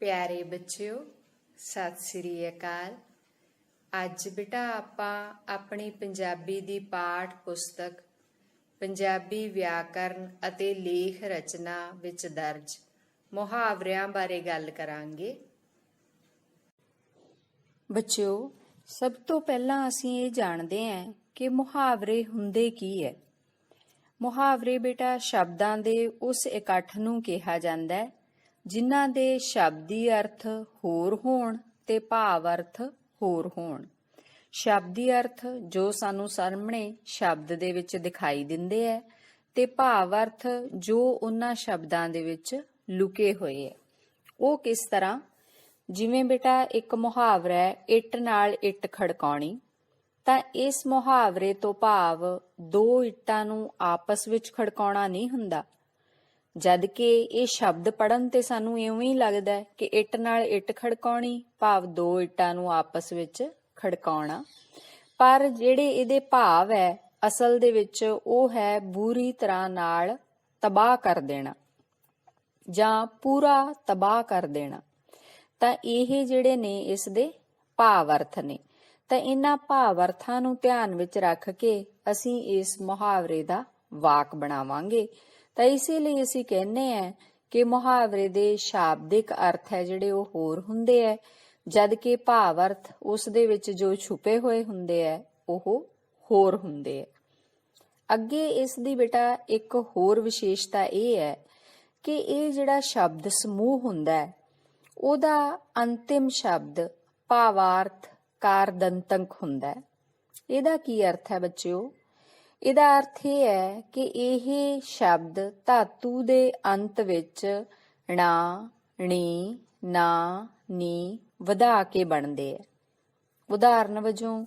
ਪਿਆਰੇ ਬੱਚਿਓ, ਸਤਿ ਸ੍ਰੀ ਅਕਾਲ। ਅੱਜ ਬੇਟਾ ਆਪਾਂ ਆਪਣੀ ਪੰਜਾਬੀ ਦੀ ਪਾਠ ਪੁਸਤਕ ਪੰਜਾਬੀ ਵਿਆਕਰਨ ਅਤੇ ਲੇਖ ਰਚਨਾ ਵਿੱਚ ਦਰਜ ਮੁਹਾਵਰਿਆਂ ਬਾਰੇ ਗੱਲ ਕਰਾਂਗੇ। ਬੱਚਿਓ, ਸਭ ਤੋਂ ਪਹਿਲਾਂ ਅਸੀਂ ਇਹ ਜਾਣਦੇ ਹਾਂ ਕਿ ਮੁਹਾਵਰੇ ਹੁੰਦੇ ਕੀ ਹੈ। ਮੁਹਾਵਰੇ ਬੇਟਾ ਸ਼ਬਦਾਂ ਦੇ ਉਸ ਇਕੱਠ ਨੂੰ ਕਿਹਾ ਜਾਂਦਾ ਹੈ ਜਿਨ੍ਹਾਂ ਦੇ ਸ਼ਬਦੀ ਅਰਥ ਹੋਰ ਹੋਣ ਤੇ ਭਾਵ ਅਰਥ ਹੋਰ ਹੋਣ। ਸ਼ਬਦੀ ਅਰਥ ਜੋ ਸਾਨੂੰ ਸਾਹਮਣੇ ਸ਼ਬਦ ਦੇ ਵਿੱਚ ਦਿਖਾਈ ਦਿੰਦੇ ਹੈ ਤੇ ਭਾਵ ਅਰਥ ਜੋ ਉਹਨਾਂ ਸ਼ਬਦਾਂ ਦੇ ਵਿੱਚ ਲੁਕੇ ਹੋਏ ਹੈ। ਉਹ ਕਿਸ ਤਰ੍ਹਾਂ? ਜਿਵੇਂ ਬੇਟਾ ਇੱਕ ਮੁਹਾਵਰਾ ਹੈ, ਇੱਟ ਨਾਲ ਇੱਟ ਖੜਕਾਉਣੀ, ਤਾਂ ਇਸ ਮੁਹਾਵਰੇ ਤੋਂ ਭਾਵ ਦੋ ਇੱਟਾਂ ਨੂੰ ਆਪਸ ਵਿੱਚ ਖੜਕਾਉਣਾ ਨਹੀਂ ਹੁੰਦਾ। ਜਦ ਕਿ ਇਹ ਸ਼ਬਦ ਪੜ੍ਹਨ ਤੇ ਸਾਨੂੰ ਇਵੇਂ ਹੀ ਲੱਗਦਾ ਕਿ ਇੱਟ ਨਾਲ ਇੱਟ ਖੜਕਾਉਣੀ ਭਾਵ ਦੋ ਇੱਟਾਂ ਨੂੰ ਆਪਸ ਵਿੱਚ ਖੜਕਾਉਣਾ, ਪਰ ਜਿਹੜੇ ਇਹਦੇ ਭਾਵ ਹੈ ਅਸਲ ਦੇ ਵਿੱਚ ਉਹ ਹੈ ਬੁਰੀ ਤਰ੍ਹਾਂ ਨਾਲ ਤਬਾਹ ਕਰ ਦੇਣਾ ਜਾਂ ਪੂਰਾ ਤਬਾਹ ਕਰ ਦੇਣਾ। ਤਾਂ ਇਹ ਜਿਹੜੇ ਨੇ ਇਸ ਦੇ ਭਾਵ ਅਰਥ ਨੇ। ਤਾਂ ਇਹਨਾਂ ਭਾਵ ਅਰਥਾਂ ਨੂੰ ਧਿਆਨ ਵਿੱਚ ਰੱਖ ਕੇ ਅਸੀਂ ਇਸ ਮੁਹਾਵਰੇ ਦਾ ਵਾਕ ਬਣਾਵਾਂਗੇ। ਤਾਂ ਇਸੇ ਲਈ ਅਸੀਂ ਕਹਿੰਦੇ ਹਾਂ ਕਿ ਮੁਹਾਵਰੇ ਦੇ ਸ਼ਾਬਦਿਕ ਅਰਥ ਹੈ ਜਿਹੜੇ ਉਹ ਹੋਰ ਹੁੰਦੇ ਹੈ, ਜਦ ਕਿ ਭਾਵ ਅਰਥ ਉਸ ਦੇ ਵਿੱਚ ਜੋ ਛੁਪੇ ਹੋਏ ਹੁੰਦੇ ਹੈ ਉਹ ਹੋਰ ਹੁੰਦੇ ਹੈ। ਅੱਗੇ ਇਸ ਦੀ ਬੇਟਾ ਇੱਕ ਹੋਰ ਵਿਸ਼ੇਸ਼ਤਾ ਇਹ ਹੈ ਕਿ ਇਹ ਜਿਹੜਾ ਸ਼ਬਦ ਸਮੂਹ ਹੁੰਦਾ ਹੈ ਉਹਦਾ ਅੰਤਿਮ ਸ਼ਬਦ ਭਾਵਾਰਥ ਕਾਰਦੰਤਕ ਹੁੰਦਾ ਹੈ। ਇਹਦਾ ਕੀ ਅਰਥ ਹੈ ਬੱਚਿਓ? ਇਹਦਾ ਅਰਥ ਇਹ ਹੈ ਕਿ ਇਹ ਸ਼ਬਦ ਧਾਤੂ ਦੇ ਅੰਤ ਵਿੱਚ ਣਾ, ਣੀ, ਨਾ, ਨੀ ਵਧਾ ਕੇ ਬਣਦੇ ਹੈ। ਉਦਾਹਰਨ ਵਜੋਂ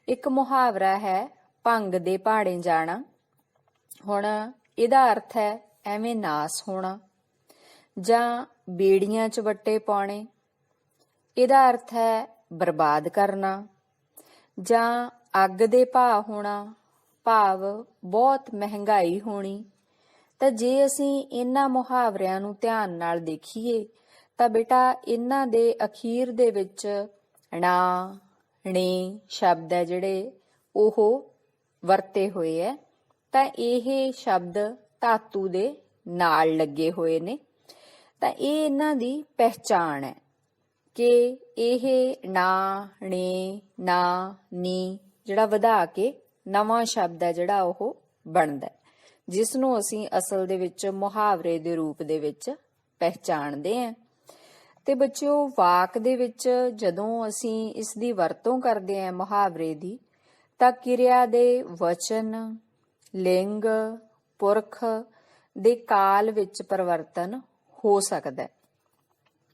ਇੱਕ ਮੁਹਾਵਰਾ ਹੈ ਭੰਗ ਦੇ ਭਾੜੇ ਜਾਣਾ। ਹੁਣ ਇਹਦਾ ਅਰਥ ਹੈ ਐਵੇਂ ਨਾਸ ਹੋਣਾ, ਜਾਂ ਬੇੜੀਆਂ 'ਚ ਵੱਟੇ ਪਾਉਣੇ। ਇਹਦਾ ਅਰਥ ਹੈ ਬਰਬਾਦ ਕਰਨਾ, ਜਾਂ ਅੱਗ ਦੇ ਭਾਅ ਹੋਣਾ ਭਾਵ ਬਹੁਤ ਮਹਿੰਗਾਈ ਹੋਣੀ। ਤਾਂ ਜੇ ਅਸੀਂ ਇਹਨਾਂ ਮੁਹਾਵਰਿਆਂ ਨੂੰ ਧਿਆਨ ਨਾਲ ਦੇਖੀਏ ਤਾਂ ਬੇਟਾ ਇਹਨਾਂ ਦੇ ਅਖੀਰ ਦੇ ਵਿੱਚ ਣਾ, ਣੇ ਸ਼ਬਦ ਹੈ ਜਿਹੜੇ ਉਹ ਵਰਤੇ ਹੋਏ ਹੈ। ਤਾਂ ਇਹ ਸ਼ਬਦ ਧਾਤੂ ਦੇ ਨਾਲ ਲੱਗੇ ਹੋਏ ਨੇ। ਤਾਂ ਇਹ ਇਹਨਾਂ ਦੀ ਪਹਿਚਾਣ ਹੈ ਕਿ ਇਹ ਣਾ, ਣੇ, ਨਾ, ਨੀ ਜਿਹੜਾ ਵਧਾ ਕੇ ਨਵਾਂ ਸ਼ਬਦ ਹੈ ਜਿਹੜਾ ਉਹ ਬਣਦਾ, ਜਿਸ ਨੂੰ ਅਸੀਂ ਅਸਲ ਦੇ ਵਿੱਚ ਮੁਹਾਵਰੇ ਦੇ ਰੂਪ ਦੇ ਵਿੱਚ ਪਹਿਚਾਣਦੇ ਹਾਂ। ਤੇ ਬੱਚਿਓ, ਵਾਕ ਦੇ ਵਿੱਚ ਜਦੋਂ ਅਸੀਂ ਇਸ ਦੀ ਵਰਤੋਂ ਕਰਦੇ ਹਾਂ ਮੁਹਾਵਰੇ ਦੀ, ਤਾਂ ਕਿਰਿਆ ਦੇ ਵਚਨ, ਲਿੰਗ, ਪੁਰਖ ਦੇ ਕਾਲ ਵਿੱਚ ਪਰਿਵਰਤਨ ਹੋ ਸਕਦਾ।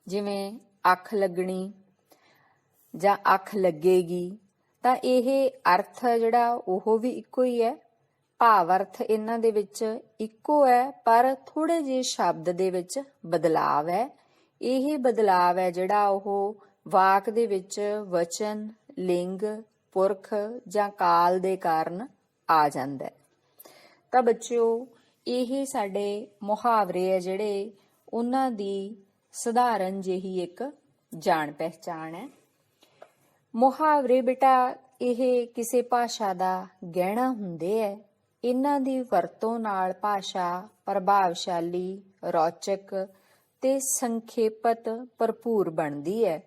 ਜਿਵੇਂ ਅੱਖ ਲੱਗਣੀ ਜਾਂ ਅੱਖ ਲੱਗੇਗੀ, ਤਾਂ ਇਹ ਅਰਥ ਜਿਹੜਾ ਉਹ ਵੀ ਇੱਕੋ ਹੀ ਹੈ, ਭਾਵ ਅਰਥ ਇਹਨਾਂ ਦੇ ਵਿੱਚ ਇੱਕੋ ਹੈ, ਪਰ ਥੋੜੇ ਜਿਹੇ ਸ਼ਬਦ ਦੇ ਵਿੱਚ ਬਦਲਾਵ ਹੈ। ਇਹ ਬਦਲਾਵ ਹੈ ਜਿਹੜਾ ਉਹ ਵਾਕ ਦੇ ਵਿੱਚ ਵਚਨ, ਲਿੰਗ, ਪੁਰਖ ਜਾਂ ਕਾਲ ਦੇ ਕਾਰਨ ਆ ਜਾਂਦਾ ਹੈ। ਤਾਂ ਬੱਚਿਓ, ਇਹ ਸਾਡੇ ਮੁਹਾਵਰੇ ਹੈ ਜਿਹੜੇ ਉਹਨਾਂ ਦੀ ਸਧਾਰਨ ਜਿਹੀ ਇੱਕ ਜਾਣ ਪਹਿਚਾਣ ਹੈ। ਮੁਹਾਵਰੇ ਬੇਟਾ ਇਹ ਕਿਸੇ ਭਾਸ਼ਾ ਦਾ ਗਹਿਣਾ ਹੁੰਦੇ ਹੈ। ਇਹਨਾਂ ਦੀ ਵਰਤੋਂ ਨਾਲ ਭਾਸ਼ਾ ਪ੍ਰਭਾਵਸ਼ਾਲੀ, ਰੌਚਕ ਤੇ ਸੰਖੇਪਤ ਭਰਪੂਰ ਬਣਦੀ ਹੈ।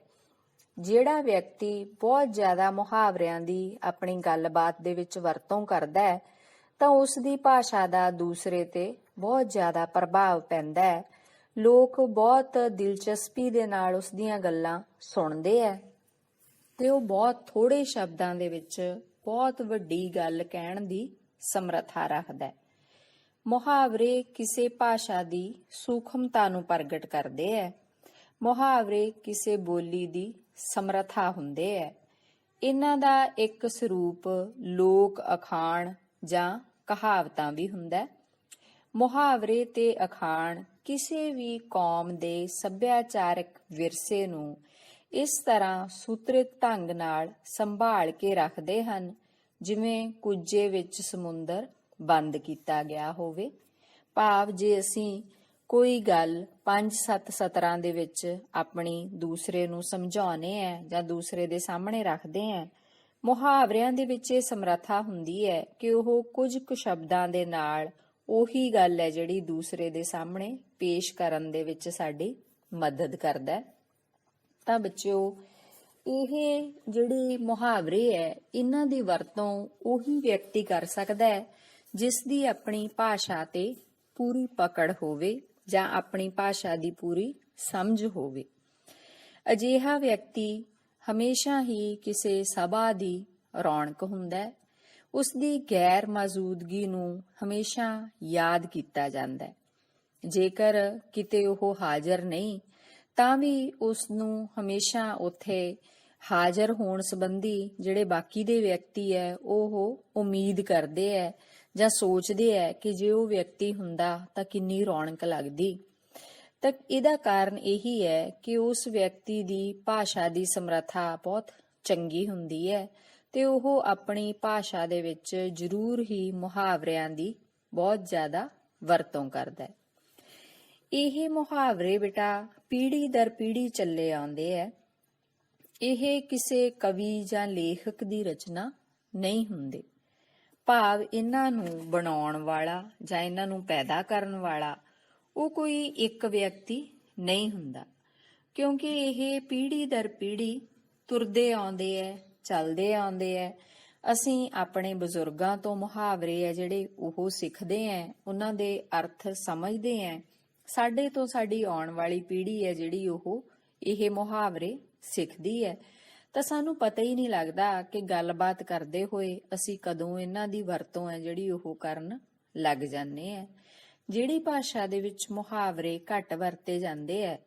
ਜਿਹੜਾ ਵਿਅਕਤੀ ਬਹੁਤ ਜ਼ਿਆਦਾ ਮੁਹਾਵਰਿਆਂ ਦੀ ਆਪਣੀ ਗੱਲਬਾਤ ਦੇ ਵਿੱਚ ਵਰਤੋਂ ਕਰਦਾ ਹੈ ਤਾਂ ਉਸ ਦੀ ਭਾਸ਼ਾ ਦਾ ਦੂਸਰੇ ਤੇ ਬਹੁਤ ਜ਼ਿਆਦਾ ਪ੍ਰਭਾਵ ਪੈਂਦਾ ਹੈ। ਲੋਕ ਬਹੁਤ ਦਿਲਚਸਪੀ ਦੇ ਨਾਲ ਉਸ ਦੀਆਂ ਗੱਲਾਂ ਸੁਣਦੇ ਹੈ ਤੇ ਉਹ ਬਹੁਤ ਥੋੜੇ ਸ਼ਬਦਾਂ ਦੇ ਵਿੱਚ ਬਹੁਤ ਵੱਡੀ ਗੱਲ ਕਹਿਣ ਦੀ ਸਮਰੱਥਾ ਰੱਖਦਾ ਹੈ। ਮੁਹਾਵਰੇ ਕਿਸੇ ਭਾਸ਼ਾ ਦੀ ਸੂਖਮਤਾ ਨੂੰ ਪ੍ਰਗਟ ਕਰਦੇ ਹੈ। ਮੁਹਾਵਰੇ ਕਿਸੇ ਬੋਲੀ ਦੀ ਸਮਰੱਥਾ ਹੁੰਦੇ ਹੈ। ਇਹਨਾਂ ਦਾ ਇੱਕ ਸਰੂਪ ਲੋਕ ਅਖਾਣ ਜਾਂ ਕਹਾਵਤਾਂ ਵੀ ਹੁੰਦਾ। ਮੁਹਾਵਰੇ ਤੇ ਅਖਾਣ ਕਿਸੇ ਵੀ ਕੌਮ ਦੇ ਸੱਭਿਆਚਾਰਕ ਵਿਰਸੇ ਨੂੰ ਇਸ ਤਰ੍ਹਾਂ ਸੂਤਰਿਤ ਢੰਗ ਨਾਲ ਸੰਭਾਲ ਕੇ ਰੱਖਦੇ ਹਨ ਜਿਵੇਂ ਕੁੱਜੇ ਵਿੱਚ ਸਮੁੰਦਰ ਬੰਦ ਕੀਤਾ ਗਿਆ ਹੋਵੇ। ਭਾਵ ਜੇ ਅਸੀਂ ਕੋਈ ਗੱਲ 5-7 ਸਤਰਾਂ ਦੇ ਵਿੱਚ ਆਪਣੀ ਦੂਸਰੇ ਨੂੰ ਸਮਝਾਉਣੇ ਹੈ ਜਾਂ ਦੂਸਰੇ ਦੇ ਸਾਹਮਣੇ ਰੱਖਦੇ ਹੈ। ਮੁਹਾਵਰਿਆਂ ਦੇ ਵਿੱਚ ਇਹ ਸਮਰੱਥਾ ਹੁੰਦੀ ਹੈ ਕਿ ਉਹ ਕੁਝ ਕੁ ਸ਼ਬਦਾਂ ਦੇ ਨਾਲ ਉਹੀ ਗੱਲ ਹੈ ਜਿਹੜੀ ਦੂਸਰੇ ਦੇ ਸਾਹਮਣੇ ਪੇਸ਼ ਕਰਨ ਦੇ ਵਿੱਚ ਸਾਡੀ ਮਦਦ ਕਰਦਾ ਹੈ। ਤਾਂ ਬੱਚਿਓ, ਇਹ ਜਿਹੜੇ ਮੁਹਾਵਰੇ ਹੈ ਇਹਨਾਂ ਦੀ ਵਰਤੋਂ ਉਹੀ ਵਿਅਕਤੀ ਕਰ ਸਕਦਾ ਹੈ ਜਿਸ ਦੀ ਆਪਣੀ ਭਾਸ਼ਾ ਤੇ ਪੂਰੀ ਪਕੜ ਹੋਵੇ ਜਾਂ ਆਪਣੀ ਭਾਸ਼ਾ ਦੀ ਪੂਰੀ ਸਮਝ ਹੋਵੇ। ਅਜਿਹਾ ਵਿਅਕਤੀ ਹਮੇਸ਼ਾ ਹੀ ਕਿਸੇ ਸਭਾ ਦੀ ਰੌਣਕ ਹੁੰਦਾ ਹੈ। ਉਸ ਦੀ ਗੈਰ ਮੌਜੂਦਗੀ ਨੂੰ ਹਮੇਸ਼ਾ ਯਾਦ ਕੀਤਾ ਜਾਂਦਾ ਹੈ। ਜੇਕਰ ਕਿਤੇ ਉਹ ਹਾਜ਼ਰ ਨਹੀਂ ਤਾਂ ਵੀ ਉਸ ਨੂੰ ਹਮੇਸ਼ਾ ਉੱਥੇ ਹਾਜ਼ਰ ਹੋਣ ਸੰਬੰਧੀ ਜਿਹੜੇ ਬਾਕੀ ਦੇ ਵਿਅਕਤੀ ਹੈ ਉਹ ਉਮੀਦ ਕਰਦੇ ਹੈ ਜਾਂ ਸੋਚਦੇ ਹੈ ਕਿ ਜੇ ਉਹ ਵਿਅਕਤੀ ਹੁੰਦਾ ਤਾਂ ਕਿੰਨੀ ਰੌਣਕ ਲੱਗਦੀ। ਤਾਂ ਇਹਦਾ ਕਾਰਨ ਇਹੀ ਹੈ ਕਿ ਉਸ ਵਿਅਕਤੀ ਦੀ ਭਾਸ਼ਾ ਦੀ ਸਮਰੱਥਾ ਬਹੁਤ ਚੰਗੀ ਹੁੰਦੀ ਹੈ ਤੇ ਉਹ ਆਪਣੀ ਭਾਸ਼ਾ ਦੇ ਵਿੱਚ ਜ਼ਰੂਰ ਹੀ ਮੁਹਾਵਰਿਆਂ ਦੀ ਬਹੁਤ ਜ਼ਿਆਦਾ ਵਰਤੋਂ ਕਰਦਾ ਹੈ। ਇਹ ਮੁਹਾਵਰੇ ਬੇਟਾ ਪੀੜ੍ਹੀ ਦਰ ਪੀੜ੍ਹੀ ਚੱਲੇ ਆਉਂਦੇ ਹੈ। ਇਹ ਕਿਸੇ ਕਵੀ ਜਾਂ ਲੇਖਕ ਦੀ ਰਚਨਾ ਨਹੀਂ ਹੁੰਦੇ। ਭਾਵ ਇਹਨਾਂ ਨੂੰ ਬਣਾਉਣ ਵਾਲਾ ਜਾਂ ਇਹਨਾਂ ਨੂੰ ਪੈਦਾ ਕਰਨ ਵਾਲਾ ਉਹ ਕੋਈ ਇੱਕ ਵਿਅਕਤੀ ਨਹੀਂ ਹੁੰਦਾ, ਕਿਉਂਕਿ ਇਹ ਪੀੜ੍ਹੀ ਦਰ ਪੀੜ੍ਹੀ ਤੁਰਦੇ ਆਉਂਦੇ ਹੈ, ਚੱਲਦੇ ਆਉਂਦੇ ਹੈ। ਅਸੀਂ ਆਪਣੇ ਬਜ਼ੁਰਗਾਂ ਤੋਂ ਮੁਹਾਵਰੇ ਹੈ ਜਿਹੜੇ ਉਹ ਸਿੱਖਦੇ ਹੈ, ਉਹਨਾਂ ਦੇ ਅਰਥ ਸਮਝਦੇ ਹੈ। ਸਾਡੇ ਤੋਂ ਸਾਡੀ ਆਉਣ ਵਾਲੀ ਪੀੜ੍ਹੀ ਹੈ ਜਿਹੜੀ ਉਹ ਇਹ ਮੁਹਾਵਰੇ ਸਿੱਖਦੀ ਹੈ। ਤਾਂ ਸਾਨੂੰ ਪਤਾ ਹੀ ਨਹੀਂ ਲੱਗਦਾ ਕਿ ਗੱਲਬਾਤ ਕਰਦੇ ਹੋਏ ਅਸੀਂ ਕਦੋਂ ਇਹਨਾਂ ਦੀ ਵਰਤੋਂ ਹੈ ਜਿਹੜੀ ਉਹ ਕਰਨ ਲੱਗ ਜਾਂਦੇ ਆ। ਜਿਹੜੀ ਭਾਸ਼ਾ ਦੇ ਵਿੱਚ ਮੁਹਾਵਰੇ ਘੱਟ ਵਰਤੇ ਜਾਂਦੇ ਆ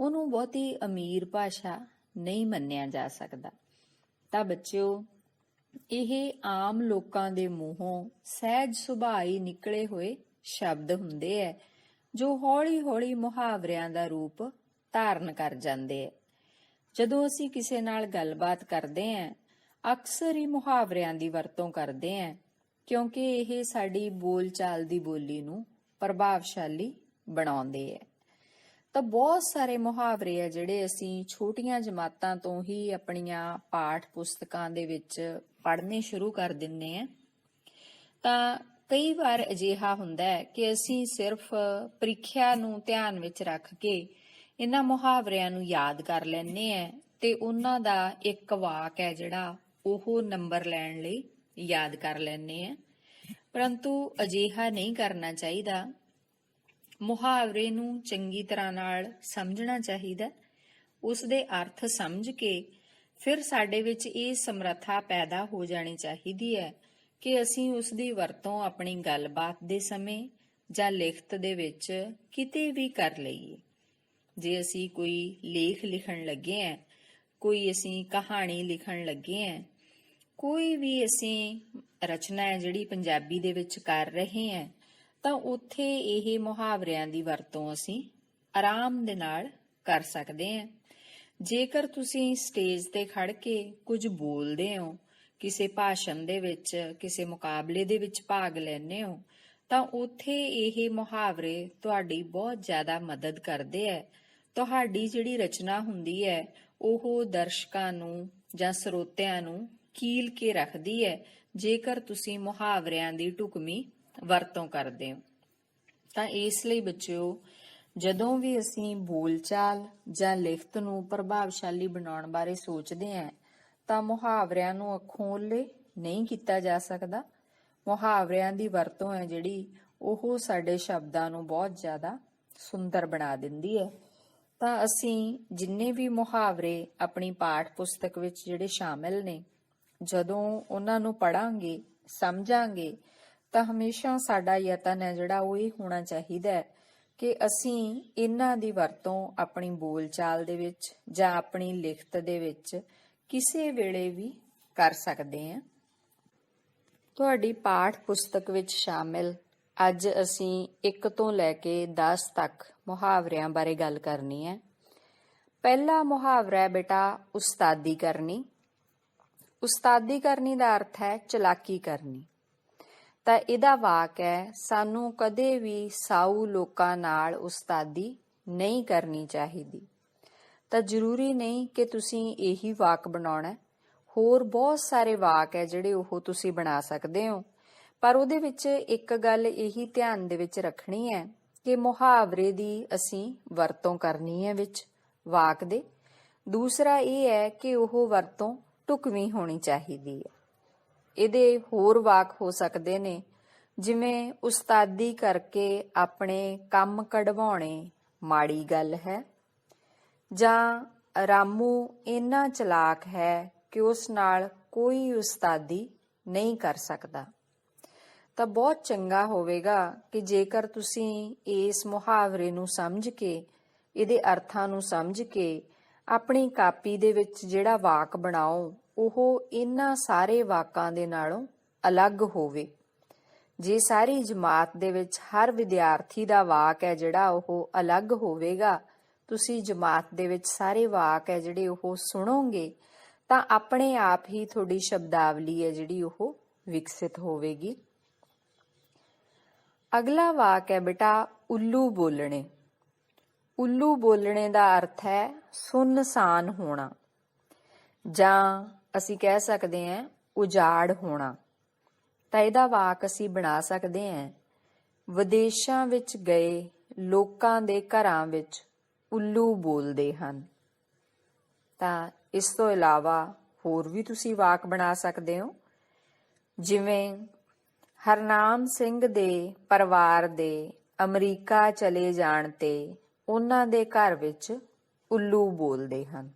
ਉਹਨੂੰ ਬਹੁਤੀ ਅਮੀਰ ਭਾਸ਼ਾ ਨਹੀਂ ਮੰਨਿਆ ਜਾ ਸਕਦਾ। ਤਾਂ ਬੱਚਿਓ, ਇਹ ਆਮ ਲੋਕਾਂ ਦੇ ਮੂੰਹੋਂ ਸਹਿਜ ਸੁਭਾਅ ਨਿਕਲੇ ਹੋਏ ਸ਼ਬਦ ਹੁੰਦੇ ਆ ਜੋ ਹੌਲੀ-ਹੌਲੀ ਮੁਹਾਵਰਿਆਂ ਦਾ ਰੂਪ ਧਾਰਨ ਕਰ ਜਾਂਦੇ ਆ। ਜਦੋਂ ਅਸੀਂ ਕਿਸੇ ਨਾਲ ਗੱਲਬਾਤ ਕਰਦੇ ਹਾਂ ਅਕਸਰ ਹੀ ਮੁਹਾਵਰਿਆਂ ਦੀ ਵਰਤੋਂ ਕਰਦੇ ਹਾਂ, ਕਿਉਂਕਿ ਇਹ ਸਾਡੀ ਬੋਲਚਾਲ ਦੀ ਬੋਲੀ ਨੂੰ ਪ੍ਰਭਾਵਸ਼ਾਲੀ ਬਣਾਉਂਦੇ ਹੈ। ਤਾਂ ਬਹੁਤ ਸਾਰੇ ਮੁਹਾਵਰੇ ਆ ਜਿਹੜੇ ਅਸੀਂ ਛੋਟੀਆਂ ਜਮਾਤਾਂ ਤੋਂ ਹੀ ਆਪਣੀਆਂ ਪਾਠ ਪੁਸਤਕਾਂ ਦੇ ਵਿੱਚ ਪੜ੍ਹਨੇ ਸ਼ੁਰੂ ਕਰ ਦਿੰਦੇ ਹਾਂ। ਤਾਂ ਕਈ ਵਾਰ ਅਜਿਹਾ ਹੁੰਦਾ ਹੈ ਕਿ ਅਸੀਂ ਸਿਰਫ ਪ੍ਰੀਖਿਆ ਨੂੰ ਧਿਆਨ ਵਿੱਚ ਰੱਖ ਕੇ ਇਹਨਾਂ ਮੁਹਾਵਰਿਆਂ ਨੂੰ ਯਾਦ ਕਰ ਲੈਂਦੇ ਆ ਤੇ ਉਹਨਾਂ ਦਾ ਇੱਕ ਵਾਕ ਹੈ ਜਿਹੜਾ ਉਹ ਨੰਬਰ ਲੈਣ ਲਈ ਯਾਦ ਕਰ ਲੈਂਦੇ ਆ, ਪਰੰਤੂ ਅਜਿਹਾ ਨਹੀਂ ਕਰਨਾ ਚਾਹੀਦਾ। ਮੁਹਾਵਰੇ ਨੂੰ ਚੰਗੀ ਤਰ੍ਹਾਂ ਨਾਲ ਸਮਝਣਾ ਚਾਹੀਦਾ, ਉਸ ਦੇ ਅਰਥ ਸਮਝ ਕੇ ਫਿਰ ਸਾਡੇ ਵਿੱਚ ਇਹ ਸਮਰੱਥਾ ਪੈਦਾ ਹੋ ਜਾਣੀ ਚਾਹੀਦੀ ਹੈ ਕਿ ਅਸੀਂ ਉਸ ਦੀ ਵਰਤੋਂ ਆਪਣੀ ਗੱਲਬਾਤ ਦੇ ਸਮੇਂ ਜਾਂ ਲਿਖਤ ਦੇ ਵਿੱਚ ਕਿਤੇ ਵੀ ਕਰ ਲਈਏ। ਜੇ ਅਸੀਂ ਕੋਈ ਲੇਖ ਲਿਖਣ ਲੱਗੇ ਹਾਂ, ਕੋਈ ਅਸੀਂ ਕਹਾਣੀ ਲਿਖਣ ਲੱਗੇ ਹਾਂ, ਕੋਈ ਵੀ ਅਸੀਂ ਰਚਨਾ ਹੈ ਜਿਹੜੀ ਪੰਜਾਬੀ ਦੇ ਵਿੱਚ ਕਰ ਰਹੇ ਹਾਂ, ਤਾਂ ਉੱਥੇ ਇਹ ਮੁਹਾਵਰਿਆਂ ਦੀ ਵਰਤੋਂ ਅਸੀਂ ਆਰਾਮ ਦੇ ਨਾਲ ਕਰ ਸਕਦੇ ਹਾਂ। ਜੇਕਰ ਤੁਸੀਂ ਸਟੇਜ ਤੇ ਖੜ ਕੇ ਕੁਝ ਬੋਲਦੇ ਹੋ, ਕਿਸੇ ਭਾਸ਼ਣ ਦੇ ਵਿੱਚ, ਕਿਸੇ ਮੁਕਾਬਲੇ ਦੇ ਵਿੱਚ ਭਾਗ ਲੈਂਦੇ ਹੋ, ਤਾਂ ਉੱਥੇ ਇਹ ਮੁਹਾਵਰੇ ਤੁਹਾਡੀ ਬਹੁਤ ਜ਼ਿਆਦਾ ਮਦਦ ਕਰਦੇ ਹੈ। ਤੁਹਾਡੀ ਜਿਹੜੀ ਰਚਨਾ ਹੁੰਦੀ ਹੈ ਉਹ ਦਰਸ਼ਕਾਂ ਨੂੰ ਜਾਂ ਸਰੋਤਿਆਂ ਨੂੰ ਕੀਲ ਕੇ ਰੱਖਦੀ ਹੈ ਜੇਕਰ ਤੁਸੀਂ ਮੁਹਾਵਰਿਆਂ ਦੀ ਢੁਕਵੀਂ ਵਰਤੋਂ ਕਰਦੇ ਹੋ। ਤਾਂ ਇਸ ਲਈ ਬੱਚਿਓ, ਜਦੋਂ ਵੀ ਅਸੀਂ ਬੋਲਚਾਲ ਜਾਂ ਲਿਖਤ ਨੂੰ ਪ੍ਰਭਾਵਸ਼ਾਲੀ ਬਣਾਉਣ ਬਾਰੇ ਸੋਚਦੇ ਹਾਂ ਤਾਂ ਮੁਹਾਵਰਿਆਂ ਨੂੰ ਅੱਖੋਂ ਓਹਲੇ ਨਹੀਂ ਕੀਤਾ ਜਾ ਸਕਦਾ। ਮੁਹਾਵਰਿਆਂ ਦੀ ਵਰਤੋਂ ਹੈ ਜਿਹੜੀ ਉਹ ਸਾਡੇ ਸ਼ਬਦਾਂ ਨੂੰ ਬਹੁਤ ਜ਼ਿਆਦਾ ਸੁੰਦਰ ਬਣਾ ਦਿੰਦੀ ਹੈ। ਤਾਂ ਅਸੀਂ ਜਿੰਨੇ ਵੀ ਮੁਹਾਵਰੇ ਆਪਣੀ ਪਾਠ ਪੁਸਤਕ ਵਿੱਚ ਜਿਹੜੇ ਸ਼ਾਮਿਲ ਨੇ, ਜਦੋਂ ਉਹਨਾਂ ਨੂੰ ਪੜ੍ਹਾਂਗੇ, ਸਮਝਾਂਗੇ, ਤਾਂ ਹਮੇਸ਼ਾ ਸਾਡਾ ਯਤਨ ਹੈ ਜਿਹੜਾ ਉਹ ਇਹ ਹੋਣਾ ਚਾਹੀਦਾ ਹੈ ਕਿ ਅਸੀਂ ਇਹਨਾਂ ਦੀ ਵਰਤੋਂ ਆਪਣੀ ਬੋਲਚਾਲ ਦੇ ਵਿੱਚ ਜਾਂ ਆਪਣੀ ਲਿਖਤ ਦੇ ਵਿੱਚ ਕਿਸੇ ਵੇਲੇ ਵੀ ਕਰ ਸਕਦੇ ਹਾਂ। ਤੁਹਾਡੀ ਪਾਠ ਪੁਸਤਕ ਵਿੱਚ ਸ਼ਾਮਿਲ ਅੱਜ ਅਸੀਂ 1 ਤੋਂ ਲੈ ਕੇ 10 ਤੱਕ ਮੁਹਾਵਰਿਆਂ ਬਾਰੇ ਗੱਲ ਕਰਨੀ ਹੈ। ਪਹਿਲਾ ਮੁਹਾਵਰਾ ਹੈ ਬੇਟਾ ਉਸਤਾਦੀ ਕਰਨੀ। ਉਸਤਾਦੀ ਕਰਨੀ ਦਾ ਅਰਥ ਹੈ ਚਲਾਕੀ ਕਰਨੀ। ਤਾਂ ਇਹਦਾ ਵਾਕ ਹੈ, ਸਾਨੂੰ ਕਦੇ ਵੀ ਸਾਊ ਲੋਕਾਂ ਨਾਲ ਉਸਤਾਦੀ ਨਹੀਂ ਕਰਨੀ ਚਾਹੀਦੀ। ਤਾਂ ਜ਼ਰੂਰੀ ਨਹੀਂ ਕਿ ਤੁਸੀਂ ਇਹੀ ਵਾਕ ਬਣਾਉਣਾ, ਹੋਰ ਬਹੁਤ ਸਾਰੇ ਵਾਕ ਹੈ ਜਿਹੜੇ ਉਹ ਤੁਸੀਂ ਬਣਾ ਸਕਦੇ ਹੋ। ਪਰ ਉਹਦੇ ਵਿੱਚ ਇੱਕ ਗੱਲ ਇਹੀ ਧਿਆਨ ਦੇ ਵਿੱਚ ਰੱਖਣੀ ਹੈ ਕਿ ਮੁਹਾਵਰੇ ਦੀ ਅਸੀਂ ਵਰਤੋਂ ਕਰਨੀ ਹੈ ਵਿੱਚ ਵਾਕ ਦੇ। ਦੂਸਰਾ ਇਹ ਹੈ ਕਿ ਉਹ ਵਰਤੋਂ ਢੁਕਵੀਂ ਹੋਣੀ ਚਾਹੀਦੀ ਹੈ। ਇਹਦੇ ਹੋਰ ਵਾਕ ਹੋ ਸਕਦੇ ਨੇ, ਜਿਵੇਂ ਉਸਤਾਦੀ ਕਰਕੇ ਆਪਣੇ ਕੰਮ ਕਢਵਾਉਣੇ ਮਾੜੀ ਗੱਲ ਹੈ, ਜਾਂ ਰਾਮੂ ਇੰਨਾ ਚਲਾਕ ਹੈ ਕਿ ਉਸ ਨਾਲ ਕੋਈ ਉਸਤਾਦੀ ਨਹੀਂ ਕਰ ਸਕਦਾ। ਤਾਂ ਬਹੁਤ ਚੰਗਾ ਹੋਵੇਗਾ ਕਿ ਜੇਕਰ ਤੁਸੀਂ ਇਸ ਮੁਹਾਵਰੇ ਨੂੰ ਸਮਝ ਕੇ, ਇਹਦੇ ਅਰਥਾਂ ਨੂੰ ਸਮਝ ਕੇ ਆਪਣੀ ਕਾਪੀ ਦੇ ਵਿੱਚ ਜਿਹੜਾ ਵਾਕ ਬਣਾਓ ਉਹ ਇਹਨਾਂ ਸਾਰੇ ਵਾਕਾਂ ਦੇ ਨਾਲੋਂ ਅਲੱਗ ਹੋਵੇ। ਜੇ ਸਾਰੀ ਜਮਾਤ ਦੇ ਵਿੱਚ ਹਰ ਵਿਦਿਆਰਥੀ ਦਾ ਵਾਕ ਹੈ ਜਿਹੜਾ ਉਹ ਅਲੱਗ ਹੋਵੇਗਾ, ਤੁਸੀਂ ਜਮਾਤ ਦੇ ਵਿੱਚ ਸਾਰੇ ਵਾਕ ਹੈ ਜਿਹੜੇ ਉਹ ਸੁਣੋਗੇ, ਤਾਂ ਆਪਣੇ ਆਪ ਹੀ ਤੁਹਾਡੀ ਸ਼ਬਦਾਵਲੀ ਹੈ ਜਿਹੜੀ ਉਹ ਵਿਕਸਿਤ ਹੋਵੇਗੀ। ਅਗਲਾ ਵਾਕ ਹੈ ਬੇਟਾ ਉੱਲੂ ਬੋਲਣੇ। ਉੱਲੂ ਬੋਲਣੇ ਦਾ ਅਰਥ ਹੈ ਸੁੰਨਸਾਨ ਹੋਣਾ, ਜਾਂ ਅਸੀਂ ਕਹਿ ਸਕਦੇ ਹਾਂ ਉਜਾੜ ਹੋਣਾ। ਤਾਂ ਇਹਦਾ ਵਾਕ ਅਸੀਂ ਬਣਾ ਸਕਦੇ ਹਾਂ, ਵਿਦੇਸ਼ਾਂ ਵਿੱਚ ਗਏ ਲੋਕਾਂ ਦੇ ਘਰਾਂ ਵਿੱਚ ਉੱਲੂ ਬੋਲਦੇ ਹਨ। ਤਾਂ ਇਸ ਤੋਂ ਇਲਾਵਾ ਹੋਰ ਵੀ ਤੁਸੀਂ ਵਾਕ ਬਣਾ ਸਕਦੇ ਹੋ, ਜਿਵੇਂ ਹਰਨਾਮ ਸਿੰਘ ਦੇ ਪਰਿਵਾਰ ਦੇ ਅਮਰੀਕਾ ਚਲੇ ਜਾਣ ਤੇ ਉਹਨਾਂ ਦੇ ਘਰ ਵਿੱਚ ਉੱਲੂ ਬੋਲਦੇ ਹਨ।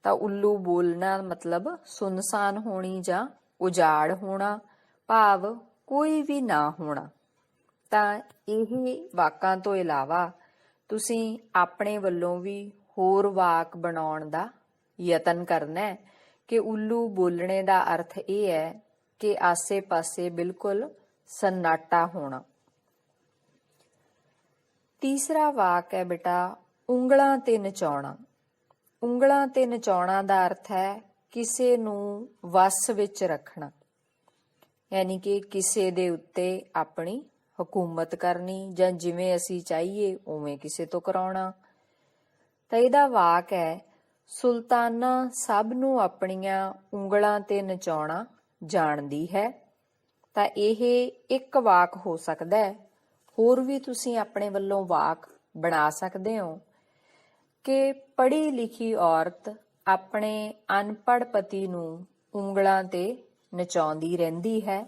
ਤਾਂ ਉੱਲੂ ਬੋਲਣਾ ਮਤਲਬ ਸੁੰਨਸਾਨ ਹੋਣੀ ਜਾਂ ਉਜਾੜ ਹੋਣਾ, ਭਾਵ ਕੋਈ ਵੀ ਨਾ ਹੋਣਾ। ਤਾਂ ਇਹ ਵਾਕਾਂ ਤੋਂ ਇਲਾਵਾ ਤੁਸੀਂ ਆਪਣੇ ਵੱਲੋਂ ਵੀ ਹੋਰ ਵਾਕ ਬਣਾਉਣ ਦਾ ਯਤਨ ਕਰਨਾ ਹੈ ਕਿ ਉੱਲੂ ਬੋਲਣੇ ਦਾ ਅਰਥ ਇਹ ਹੈ ਕਿ ਆਸੇ-ਪਾਸੇ ਬਿਲਕੁਲ ਸੰਨਾਟਾ ਹੋਣਾ। ਤੀਸਰਾ ਵਾਕ ਹੈ ਬੇਟਾ ਉਂਗਲਾਂ ਤੇ ਨਚਾਉਣਾ। ਉਂਗਲਾਂ ਤੇ ਨਚਾਉਣਾ ਦਾ ਅਰਥ ਹੈ ਕਿਸੇ ਨੂੰ ਵੱਸ ਵਿੱਚ ਰੱਖਣਾ, ਯਾਨੀ ਕਿ ਕਿਸੇ ਦੇ ਉੱਤੇ ਆਪਣੀ ਹਕੂਮਤ ਕਰਨੀ, ਜਾਂ ਜਿਵੇਂ ਅਸੀਂ ਚਾਹੀਏ ਉਵੇਂ ਕਿਸੇ ਤੋਂ ਕਰਾਉਣਾ। ਤਾਂ ਇਹਦਾ ਵਾਕ ਹੈ ਸੁਲਤਾਨਾ ਸਭ ਨੂੰ ਆਪਣੀਆਂ ਉਂਗਲਾਂ ਤੇ ਨਚਾਉਣਾ ਜਾਣਦੀ ਹੈ। ਤਾਂ ਇਹ ਇੱਕ ਵਾਕ ਹੋ ਸਕਦਾ ਹੈ। ਹੋਰ ਵੀ ਤੁਸੀਂ ਆਪਣੇ ਵੱਲੋਂ ਵਾਕ ਬਣਾ ਸਕਦੇ ਹੋ ਕਿ ਪੜ੍ਹੀ ਲਿਖੀ ਔਰਤ ਆਪਣੇ ਅਨਪੜ੍ਹ ਪਤੀ ਨੂੰ ਉਂਗਲਾਂ ਤੇ ਨਚਾਉਂਦੀ ਰਹਿੰਦੀ ਹੈ,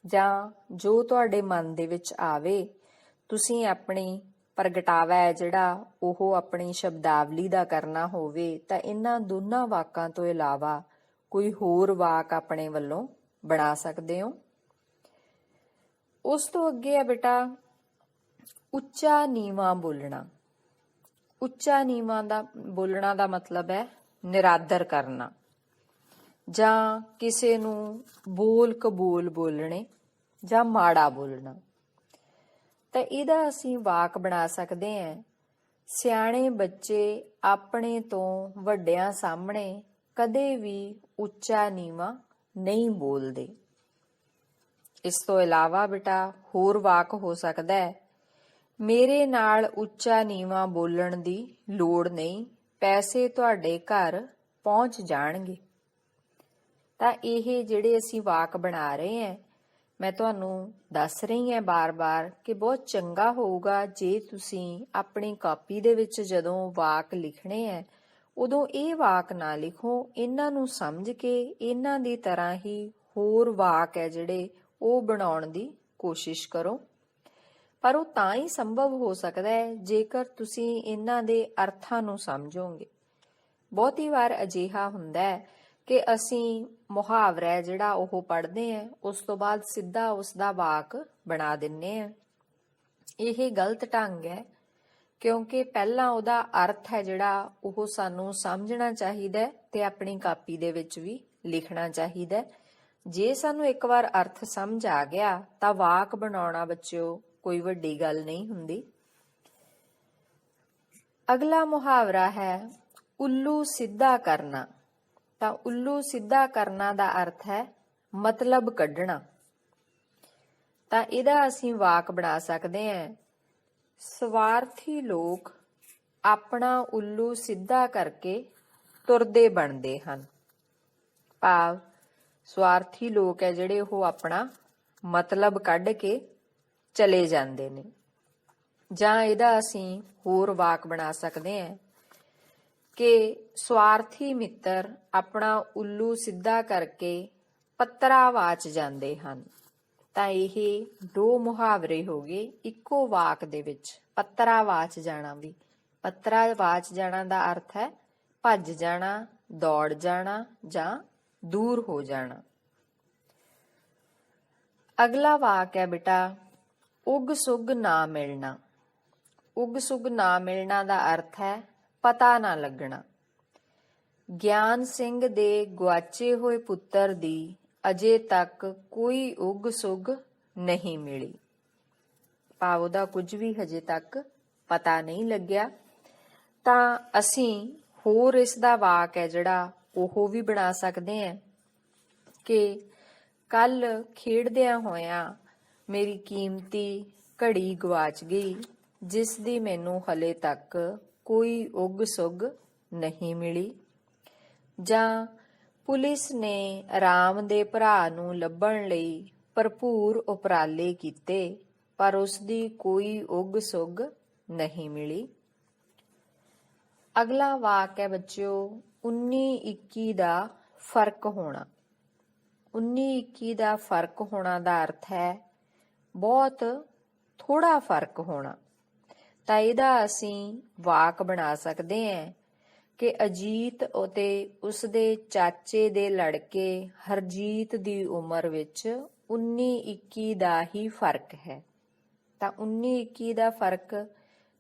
ਜਾਂ ਜੋ ਤੁਹਾਡੇ ਮਨ ਦੇ ਵਿੱਚ ਆਵੇ। ਤੁਸੀਂ ਆਪਣੀ ਪ੍ਰਗਟਾਵਾ ਹੈ ਜਿਹੜਾ ਉਹ ਆਪਣੀ ਸ਼ਬਦਾਵਲੀ ਦਾ ਕਰਨਾ ਹੋਵੇ ਤਾਂ ਇਹਨਾਂ ਦੋਨਾਂ ਵਾਕਾਂ ਤੋਂ ਇਲਾਵਾ ਕੋਈ ਹੋਰ ਵਾਕ ਆਪਣੇ ਵੱਲੋਂ ਬਣਾ ਸਕਦੇ ਹੋ। ਉਸ ਤੋਂ ਅੱਗੇ ਹੈ ਬੇਟਾ ਉੱਚਾ ਨੀਵਾਂ ਬੋਲਣਾ। ਉੱਚਾ ਨੀਵਾਂ ਦਾ ਬੋਲਣਾ ਦਾ ਮਤਲਬ ਹੈ ਨਿਰਾਦਰ ਕਰਨਾ, ਜਾਂ ਕਿਸੇ ਨੂੰ ਬੋਲ ਕਬੋਲ ਬੋਲਣੇ ਜਾਂ ਮਾੜਾ ਬੋਲਣਾ। ਤਾਂ ਇਹਦਾ ਅਸੀਂ ਵਾਕ ਬਣਾ ਸਕਦੇ ਹਾਂ, ਸਿਆਣੇ ਬੱਚੇ ਆਪਣੇ ਤੋਂ ਵੱਡਿਆਂ ਸਾਹਮਣੇ ਕਦੇ ਵੀ ਉੱਚਾ ਨੀਵਾਂ ਨਹੀਂ ਬੋਲਦੇ। ਇਸ ਤੋਂ ਇਲਾਵਾ ਬੇਟਾ ਹੋਰ ਵਾਕ ਹੋ ਸਕਦਾ ਹੈ, ਮੇਰੇ ਨਾਲ ਉੱਚਾ ਨੀਵਾਂ ਬੋਲਣ ਦੀ ਲੋੜ ਨਹੀਂ, ਪੈਸੇ ਤੁਹਾਡੇ ਘਰ ਪਹੁੰਚ ਜਾਣਗੇ। ਤਾਂ ਇਹ ਜਿਹੜੇ ਅਸੀਂ ਵਾਕ ਬਣਾ ਰਹੇ ਹਾਂ, ਮੈਂ ਤੁਹਾਨੂੰ ਦੱਸ ਰਹੀ ਹਾਂ ਬਾਰ-ਬਾਰ ਕਿ ਬਹੁਤ ਚੰਗਾ ਹੋਊਗਾ ਜੇ ਤੁਸੀਂ ਆਪਣੀ ਕਾਪੀ ਦੇ ਵਿੱਚ ਜਦੋਂ ਵਾਕ ਲਿਖਣੇ ਹੈ ਉਦੋਂ ਇਹ ਵਾਕ ਨਾ ਲਿਖੋ, ਇਹਨਾਂ ਨੂੰ ਸਮਝ ਕੇ ਇਹਨਾਂ ਦੀ ਤਰ੍ਹਾਂ ਹੀ ਹੋਰ ਵਾਕ ਹੈ ਜਿਹੜੇ ਉਹ ਬਣਾਉਣ ਦੀ ਕੋਸ਼ਿਸ਼ ਕਰੋ। ਪਰ ਉਹ ਤਾਂ ਹੀ ਸੰਭਵ ਹੋ ਸਕਦਾ ਹੈ ਜੇਕਰ ਤੁਸੀਂ ਇਹਨਾਂ ਦੇ ਅਰਥਾਂ ਨੂੰ ਸਮਝੋਗੇ। ਬਹੁਤੀ ਵਾਰ ਅਜਿਹਾ ਹੁੰਦਾ ਹੈ ਕਿ ਅਸੀਂ ਮੁਹਾਵਰਾ ਜਿਹੜਾ ਉਹ ਪੜ੍ਹਦੇ ਹਾਂ, ਉਸ ਤੋਂ ਬਾਅਦ ਸਿੱਧਾ ਉਸ ਦਾ ਵਾਕ ਬਣਾ ਦਿੰਦੇ ਹਾਂ। ਇਹ ਗਲਤ ਢੰਗ ਹੈ, ਕਿਉਂਕਿ ਪਹਿਲਾਂ ਉਹਦਾ ਅਰਥ ਹੈ ਜਿਹੜਾ ਉਹ ਸਾਨੂੰ ਸਮਝਣਾ ਚਾਹੀਦਾ ਤੇ ਆਪਣੀ ਕਾਪੀ ਦੇ ਵਿੱਚ ਵੀ ਲਿਖਣਾ ਚਾਹੀਦਾ। ਜੇ ਸਾਨੂੰ ਇੱਕ ਵਾਰ ਅਰਥ ਸਮਝ ਆ ਗਿਆ ਤਾਂ ਵਾਕ ਬਣਾਉਣਾ ਬੱਚਿਓ ਕੋਈ ਵੱਡੀ ਗੱਲ ਨਹੀਂ ਹੁੰਦੀ। ਅਗਲਾ ਮੁਹਾਵਰਾ ਹੈ ਉੱਲੂ ਸਿੱਧਾ ਕਰਨਾ। ਤਾਂ ਉੱਲੂ ਸਿੱਧਾ ਕਰਨਾ ਦਾ ਅਰਥ ਹੈ ਮਤਲਬ ਕੱਢਣਾ, ਤਾਂ ਇਹਦਾ ਅਸੀਂ ਵਾਕ ਬਣਾ ਸਕਦੇ ਹਾਂ, ਸਵਾਰਥੀ ਲੋਕ ਆਪਣਾ ਉੱਲੂ ਸਿੱਧਾ ਕਰਕੇ ਤੁਰਦੇ ਬਣਦੇ ਹਨ। ਭਾਵ ਸਵਾਰਥੀ ਲੋਕ ਹੈ ਜਿਹੜੇ ਉਹ ਆਪਣਾ ਮਤਲਬ ਕੱਢ ਕੇ ਚਲੇ ਜਾਂਦੇ ਨੇ। ਜਾਂ ਇਹਦਾ ਅਸੀਂ ਹੋਰ ਵਾਕ ਬਣਾ ਸਕਦੇ ਹਾਂ ਕਿ ਸਵਾਰਥੀ ਮਿੱਤਰ ਆਪਣਾ ਉੱਲੂ ਸਿੱਧਾ ਕਰਕੇ ਪੱਤਰਾਵਾਚ ਜਾਂਦੇ ਹਨ। ਤਾਂ ਇਹ ਦੋ ਮੁਹਾਵਰੇ ਹੋ ਗਏ ਇੱਕੋ ਵਾਕ ਦੇ ਵਿੱਚ। ਪੱਤਰਾਵਾਚ ਜਾਣਾ, ਵੀ ਪੱਤਰਾਵਾਚ ਜਾਣਾ ਦਾ ਅਰਥ ਹੈ ਭੱਜ ਜਾਣਾ, ਦੌੜ ਜਾਣਾ ਜਾਂ ਦੂਰ ਹੋ ਜਾਣਾ। ਅਗਲਾ ਵਾਕ ਹੈ ਬੇਟਾ ਉਗ ਸੁਗ ਨਾ ਮਿਲਣਾ। ਉਗ ਸੁਗ ਨਾ ਮਿਲਣਾ ਦਾ ਅਰਥ ਹੈ ਪਤਾ ਨਾ ਲੱਗਣਾ। ਗਿਆਨ ਸਿੰਘ ਦੇ ਗੁਆਚੇ ਹੋਏ ਪੁੱਤਰ ਦੀ ਅਜੇ ਤੱਕ ਕੋਈ ਉਗ ਸੁਗ ਨਹੀਂ ਮਿਲੀ। ਭਾਵ ਉਹਦਾ ਕੁਝ ਵੀ ਹਜੇ ਤੱਕ ਪਤਾ ਨਹੀਂ ਲੱਗਿਆ। ਤਾਂ ਅਸੀਂ ਹੋਰ ਇਸ ਦਾ ਵਾਕ ਹੈ ਜਿਹੜਾ ਉਹ ਵੀ ਬਣਾ ਸਕਦੇ ਹਾਂ ਕਿ ਕੱਲ ਖੇਡਦਿਆਂ ਹੋਇਆਂ ਮੇਰੀ ਕੀਮਤੀ ਘੜੀ ਗਵਾਚ ਗਈ, ਜਿਸ ਦੀ ਮੈਨੂੰ ਹਲੇ ਤੱਕ ਕੋਈ ਉਗ ਸੁਗ ਨਹੀਂ ਮਿਲੀ। ਜਾਂ ਪੁਲਿਸ ਨੇ ਰਾਮ ਦੇ ਭਰਾ ਨੂੰ ਲੱਭਣ ਲਈ ਭਰਪੂਰ ਉਪਰਾਲੇ ਕੀਤੇ, ਪਰ ਉਸ ਦੀ ਕੋਈ ਉਗ ਸੁਗ ਨਹੀਂ ਮਿਲੀ। ਅਗਲਾ ਵਾਕ ਹੈ ਬੱਚਿਓ 19-21 ਦਾ ਫਰਕ ਹੋਣਾ। 19-21 ਦਾ ਫਰਕ ਹੋਣਾ ਦਾ ਅਰਥ ਹੈ ਬਹੁਤ ਥੋੜਾ ਫਰਕ ਹੋਣਾ। ਤਾਂ ਇਹਦਾ ਅਸੀਂ ਵਾਕ ਬਣਾ ਸਕਦੇ ਹਾਂ ਕਿ ਅਜੀਤ ਅਤੇ ਉਸਦੇ ਚਾਚੇ ਦੇ ਲੜਕੇ ਹਰਜੀਤ ਦੀ ਉਮਰ ਵਿੱਚ 19-21 ਦਾ ਹੀ ਫਰਕ ਹੈ। ਤਾਂ 19-21 ਦਾ ਫਰਕ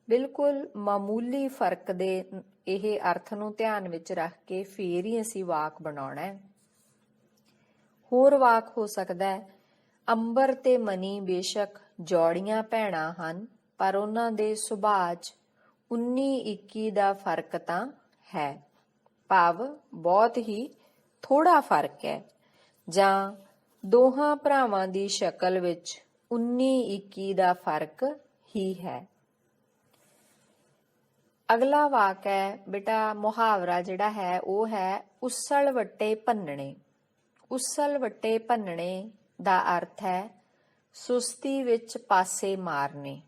ਬਿਲਕੁਲ ਮਾਮੂਲੀ ਫਰਕ ਦੇ ਇਹ ਅਰਥ ਨੂੰ ਧਿਆਨ ਵਿੱਚ ਰੱਖ ਕੇ ਫੇਰ ਹੀ ਅਸੀਂ ਵਾਕ ਬਣਾਉਣਾ ਹੈ। ਹੋਰ ਵਾਕ ਹੋ ਸਕਦਾ ਹੈ ਅੰਬਰ ਤੇ ਮਨੀ ਬੇਸ਼ੱਕ ਜੋੜੀਆਂ ਭੈਣਾਂ ਹਨ, ਪਰ ਉਹਨਾਂ ਦੇ ਸੁਭਾਅ 'ਚ 19-21 ਦਾ ਫਰਕ ਤਾਂ ਹੈ। ਭਾਵ ਬਹੁਤ ਹੀ ਥੋੜਾ ਫਰਕ ਹੈ। ਜਾਂ ਦੋਹਾਂ ਭਰਾਵਾਂ ਦੀ ਸ਼ਕਲ ਵਿੱਚ 19-21 ਦਾ ਫਰਕ ਹੀ ਹੈ। ਅਗਲਾ ਵਾਕ ਹੈ ਬੇਟਾ ਮੁਹਾਵਰਾ ਜਿਹੜਾ ਹੈ ਉਹ ਹੈ ਉਸਲ ਵੱਟੇ ਭੰਨਣੇ। ਉਸਲ ਵੱਟੇ ਭੰਨਣੇ ਦਾ ਅਰਥ ਹੈ ਸੁਸਤੀ ਵਿੱਚ ਪਾਸੇ ਮਾਰਨੇ।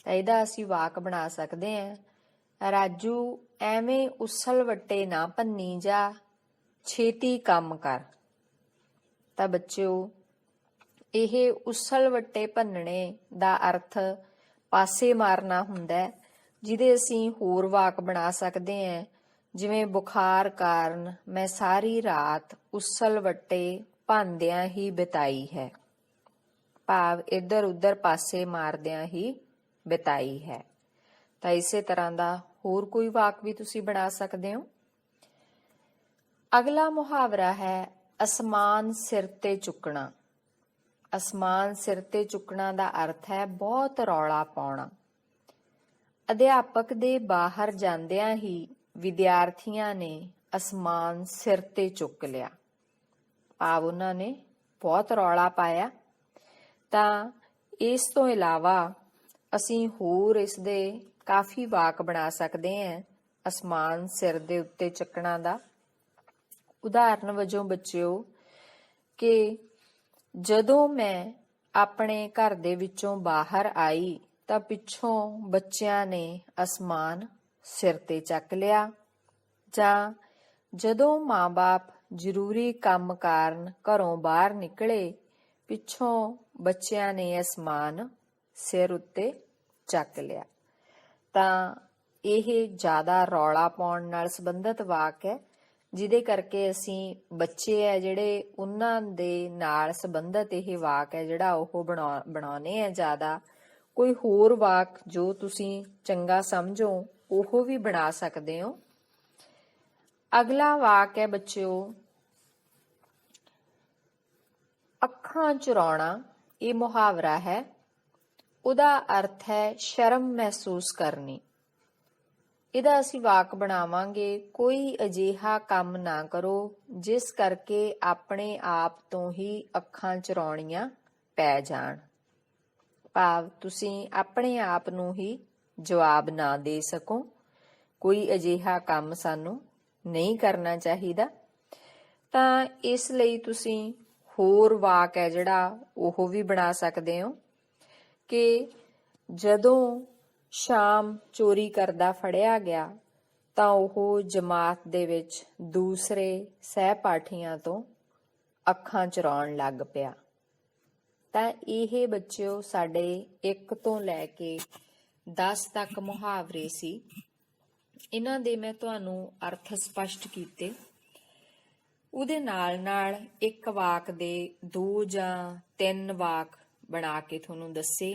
ਤਾਂ ਇਹਦਾ ਅਸੀਂ ਵਾਕ ਬਣਾ ਸਕਦੇ ਹਾਂ ਰਾਜੂ ਐਵੇਂ ਉਸਲ ਵੱਟੇ ਨਾ ਭੰਨੀ ਜਾ, ਛੇਤੀ ਕੰਮ ਕਰ। ਤਾਂ ਬੱਚਿਓ ਇਹ ਉਸਲ ਵੱਟੇ ਭੰਨਣੇ ਦਾ ਅਰਥ ਪਾਸੇ ਮਾਰਨਾ ਹੁੰਦਾ ਹੈ, ਜਿਹਦੇ ਅਸੀਂ ਹੋਰ ਵਾਕ ਬਣਾ ਸਕਦੇ ਹਾਂ ਜਿਵੇਂ ਬੁਖਾਰ ਕਾਰਨ ਮੈਂ ਸਾਰੀ ਰਾਤ ਉਸਲ ਵੱਟੇ ਭੰਨਦਿਆਂ ਹੀ ਬਿਤਾਈ ਹੈ। ਭਾਵ ਇੱਧਰ ਉੱਧਰ ਪਾਸੇ ਮਾਰਦਿਆਂ ਹੀ ਬਿਤਾਈ ਹੈ। ਤਾਂ ਇਸੇ ਤਰ੍ਹਾਂ ਦਾ ਹੋਰ ਕੋਈ ਵਾਕ ਵੀ ਤੁਸੀਂ ਬਣਾ ਸਕਦੇ ਹੋ। ਅਗਲਾ ਮੁਹਾਵਰਾ ਹੈ ਅਸਮਾਨ ਸਿਰ ਤੇ ਚੁੱਕਣਾ। ਅਸਮਾਨ ਸਿਰ ਤੇ ਚੁੱਕਣਾ ਦਾ ਅਰਥ ਹੈ ਬਹੁਤ ਰੌਲਾ ਪਾਉਣਾ। ਅਧਿਆਪਕ ਦੇ ਬਾਹਰ ਜਾਂਦਿਆਂ ਹੀ ਵਿਦਿਆਰਥੀਆਂ ਨੇ ਅਸਮਾਨ ਸਿਰ ਤੇ ਚੁੱਕ ਲਿਆ। ਭਾਵ ਉਹਨਾਂ ਨੇ ਬਹੁਤ ਰੌਲਾ ਪਾਇਆ। ਤਾਂ ਇਸ ਤੋਂ ਇਲਾਵਾ ਅਸੀਂ ਹੋਰ ਇਸ ਦੇ ਕਾਫੀ ਵਾਕ ਬਣਾ ਸਕਦੇ ਹਾਂ ਅਸਮਾਨ ਸਿਰ ਦੇ ਉੱਤੇ ਚੱਕਣਾ ਦਾ। ਉਦਾਹਰਨ ਵਜੋਂ ਬੱਚਿਓ ਕਿ ਜਦੋਂ ਮੈਂ ਆਪਣੇ ਘਰ ਦੇ ਵਿੱਚੋਂ ਬਾਹਰ ਆਈ ਤਾਂ ਪਿੱਛੋਂ ਬੱਚਿਆਂ ਨੇ ਅਸਮਾਨ ਸਿਰ ਤੇ ਚੱਕ ਲਿਆ। ਜਾਂ ਜਦੋਂ ਮਾਂ-ਬਾਪ ਜ਼ਰੂਰੀ ਕੰਮ ਕਾਰਨ ਘਰੋਂ ਬਾਹਰ ਨਿਕਲੇ, ਪਿੱਛੋਂ ਬੱਚਿਆਂ ਨੇ ਅਸਮਾਨ ਸਿਰ ਉੱਤੇ ਚੱਕ ਲਿਆ। ਤਾਂ ਇਹ ਜ਼ਿਆਦਾ ਰੌਲਾ ਪਾਉਣ ਨਾਲ ਸੰਬੰਧਿਤ ਵਾਕ ਹੈ, ਜਿਹਦੇ ਕਰਕੇ ਅਸੀਂ ਬੱਚੇ ਹੈ ਜਿਹੜੇ ਉਹਨਾਂ ਦੇ ਨਾਲ ਸੰਬੰਧਿਤ ਇਹ ਵਾਕ ਹੈ ਜਿਹੜਾ ਉਹ ਬਣਾਉਣੇ ਹੈ ਜ਼ਿਆਦਾ। ਕੋਈ ਹੋਰ ਵਾਕ ਜੋ ਤੁਸੀਂ ਚੰਗਾ ਸਮਝੋ ਉਹ ਵੀ ਬਣਾ ਸਕਦੇ ਹੋ। ਅਗਲਾ ਵਾਕ ਹੈ ਬੱਚਿਓ ਅੱਖਾਂ ਚੁਰਾਉਣਾ। ਇਹ ਮੁਹਾਵਰਾ ਹੈ। ਉਹਦਾ ਅਰਥ ਹੈ ਸ਼ਰਮ ਮਹਿਸੂਸ ਕਰਨੀ। ਇਹਦਾ ਅਸੀਂ ਵਾਕ ਬਣਾਵਾਂਗੇ ਕੋਈ ਅਜਿਹਾ ਕੰਮ ਨਾ ਕਰੋ ਜਿਸ ਕਰਕੇ ਆਪਣੇ ਆਪ ਤੋਂ ਹੀ ਅੱਖਾਂ ਚੁਰਾਉਣੀਆਂ ਪੈ ਜਾਣ। ਭਾਵ ਤੁਸੀਂ ਆਪਣੇ ਆਪ ਨੂੰ ਹੀ ਜਵਾਬ ਨਾ ਦੇ ਸਕੋ। ਕੋਈ ਅਜਿਹਾ ਕੰਮ ਸਾਨੂੰ ਨਹੀਂ ਕਰਨਾ ਚਾਹੀਦਾ। ਤਾਂ ਇਸ ਲਈ ਤੁਸੀਂ ਹੋਰ ਵਾਕ ਹੈ ਜਿਹੜਾ ਉਹ ਵੀ ਬਣਾ ਸਕਦੇ ਹੋ ਕਿ ਜਦੋਂ ਸ਼ਾਮ ਚੋਰੀ ਕਰਦਾ ਫੜਿਆ ਗਿਆ ਤਾਂ ਉਹ ਜਮਾਤ ਦੇ ਵਿੱਚ ਦੂਸਰੇ ਸਹਿਪਾਠੀਆਂ ਤੋਂ ਅੱਖਾਂ ਚੁਰਾਉਣ ਲੱਗ ਪਿਆ। ਤਾਂ ਇਹ ਬੱਚਿਓ ਸਾਡੇ 1 ਤੋਂ ਲੈ ਕੇ 10 ਤੱਕ ਮੁਹਾਵਰੇ ਸੀ। ਇਹਨਾਂ ਦੇ ਮੈਂ ਤੁਹਾਨੂੰ ਅਰਥ ਸਪਸ਼ਟ ਕੀਤੇ। ਉਹਦੇ ਨਾਲ ਇੱਕ ਵਾਕ ਦੇ 2 ਜਾਂ 3 ਵਾਕ ਬਣਾ ਕੇ ਤੁਹਾਨੂੰ ਦੱਸੇ,